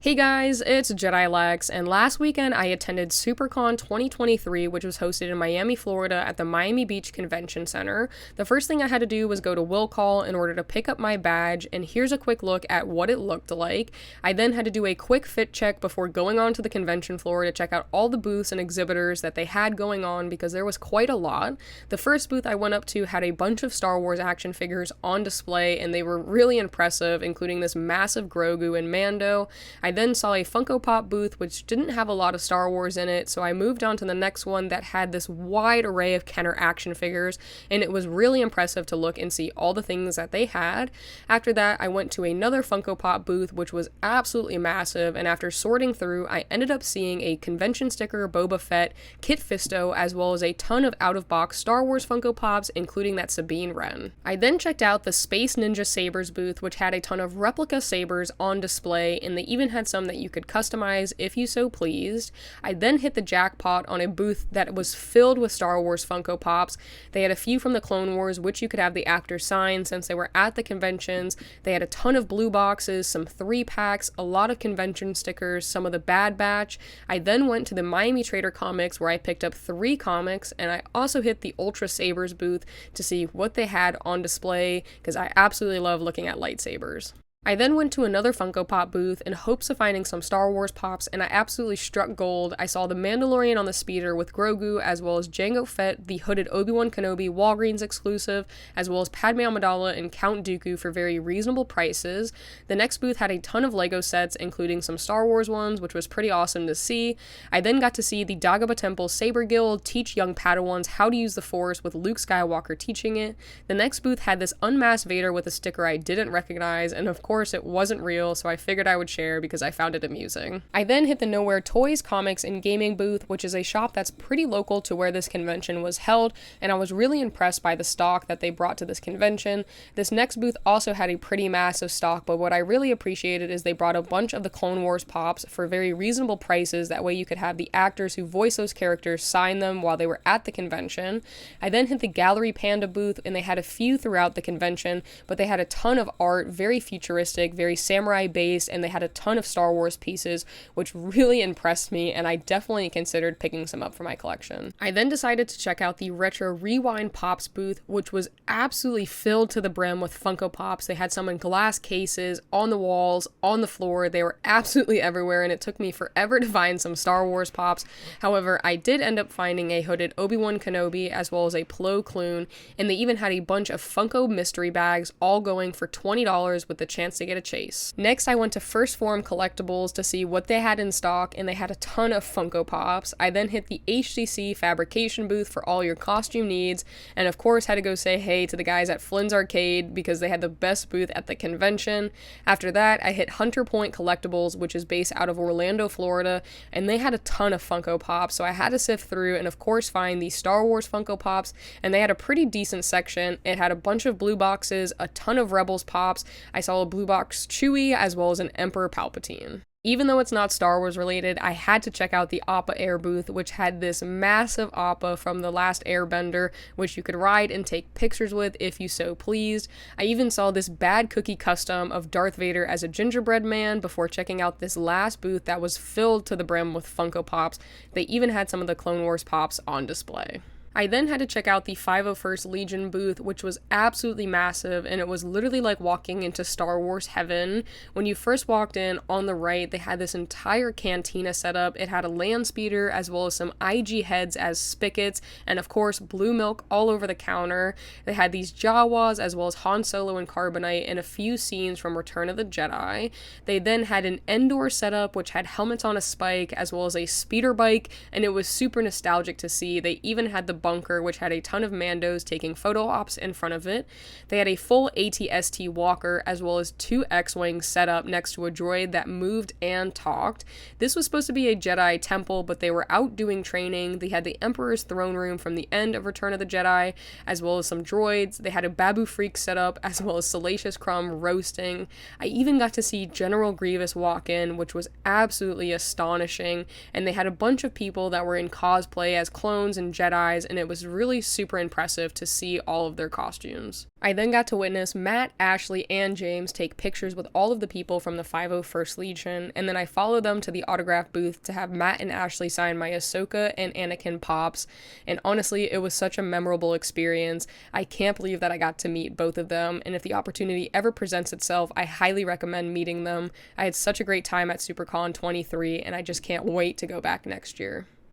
Hey guys, it's Jedi Lex, and last weekend I attended SuperCon 2023, which was hosted in Miami, Florida at the Miami Beach Convention Center. The first thing I had to do was go to Will Call in order to pick up my badge, and here's a quick look at what it looked like. I then had to do a quick fit check before going on to the convention floor to check out all the booths and exhibitors that they had going on because there was quite a lot. The first booth I went up to had a bunch of Star Wars action figures on display, and they were really impressive, including this massive Grogu and Mando. I then saw a Funko Pop booth which didn't have a lot of Star Wars in it, so I moved on to the next one that had this wide array of Kenner action figures, and it was really impressive to look and see all the things that they had. After that, I went to another Funko Pop booth which was absolutely massive, and after sorting through, I ended up seeing a convention sticker Boba Fett, Kit Fisto, as well as a ton of out-of-box Star Wars Funko Pops, including that Sabine Wren. I then checked out the Space Ninja Sabers booth, which had a ton of replica sabers on display, and they even had some that you could customize if you so pleased. I then hit the jackpot on a booth that was filled with Star Wars Funko Pops. They had a few from the Clone Wars, which you could have the actors sign since they were at the conventions. They had a ton of blue boxes, some 3-packs, a lot of convention stickers, some of the Bad Batch. I then went to the Miami Trader Comics where I picked up 3 comics, and I also hit the Ultra Sabers booth to see what they had on display because I absolutely love looking at lightsabers. I then went to another Funko Pop booth in hopes of finding some Star Wars pops, and I absolutely struck gold. I saw the Mandalorian on the speeder with Grogu, as well as Jango Fett, the hooded Obi-Wan Kenobi Walgreens exclusive, as well as Padme Amidala and Count Dooku for very reasonable prices. The next booth had a ton of Lego sets, including some Star Wars ones, which was pretty awesome to see. I then got to see the Dagobah Temple Saber Guild teach young Padawans how to use the Force with Luke Skywalker teaching it. The next booth had this unmasked Vader with a sticker I didn't recognize, and of course it wasn't real, so I figured I would share because I found it amusing. I then hit the Nowhere Toys, Comics, and Gaming booth, which is a shop that's pretty local to where this convention was held, and I was really impressed by the stock that they brought to this convention. This next booth also had a pretty massive stock, but what I really appreciated is they brought a bunch of the Clone Wars pops for very reasonable prices. That way you could have the actors who voice those characters sign them while they were at the convention. I then hit the Gallery Panda booth, and they had a few throughout the convention, but they had a ton of art, very futuristic, very samurai based, and they had a ton of Star Wars pieces, which really impressed me, and I definitely considered picking some up for my collection. I then decided to check out the Retro Rewind Pops booth, which was absolutely filled to the brim with Funko Pops. They had some in glass cases, on the walls, on the floor. They were absolutely everywhere, and it took me forever to find some Star Wars Pops. However, I did end up finding a hooded Obi-Wan Kenobi, as well as a Plo Koon, and they even had a bunch of Funko mystery bags, all going for $20 with the chance to get a chase. Next, I went to First Form Collectibles to see what they had in stock, and they had a ton of Funko Pops. I then hit the HCC fabrication booth for all your costume needs, and of course had to go say hey to the guys at Flynn's Arcade because they had the best booth at the convention. After that, I hit Hunter Point Collectibles, which is based out of Orlando, Florida, and they had a ton of Funko Pops, so I had to sift through and of course find the Star Wars Funko Pops, and they had a pretty decent section. It had a bunch of blue boxes, a ton of Rebels Pops. I saw a blue box Chewie, as well as an Emperor Palpatine. Even though it's not Star Wars related, I had to check out the Appa Air booth, which had this massive Appa from The Last Airbender, which you could ride and take pictures with if you so pleased. I even saw this Bad Cookie custom of Darth Vader as a gingerbread man before checking out this last booth that was filled to the brim with Funko Pops. They even had some of the Clone Wars Pops on display. I then had to check out the 501st Legion booth, which was absolutely massive, and it was literally like walking into Star Wars heaven. When you first walked in, on the right, they had this entire cantina set up. It had a land speeder, as well as some IG heads as spigots, and of course, blue milk all over the counter. They had these Jawas, as well as Han Solo and Carbonite, and a few scenes from Return of the Jedi. They then had an Endor setup, which had helmets on a spike, as well as a speeder bike, and it was super nostalgic to see. They even had the bunker, which had a ton of Mandos taking photo ops in front of it. They had a full AT-ST walker, as well as 2 X-Wings set up next to a droid that moved and talked. This was supposed to be a Jedi temple, but they were out doing training. They had the Emperor's throne room from the end of Return of the Jedi, as well as some droids. They had a Babu Freak set up, as well as Salacious Crumb roasting. I even got to see General Grievous walk in, which was absolutely astonishing, and they had a bunch of people that were in cosplay as clones and Jedis, and it was really super impressive to see all of their costumes. I then got to witness Matt, Ashley, and James take pictures with all of the people from the 501st Legion, and then I followed them to the autograph booth to have Matt and Ashley sign my Ahsoka and Anakin pops, and honestly, it was such a memorable experience. I can't believe that I got to meet both of them, and if the opportunity ever presents itself, I highly recommend meeting them. I had such a great time at SuperCon 23, and I just can't wait to go back next year.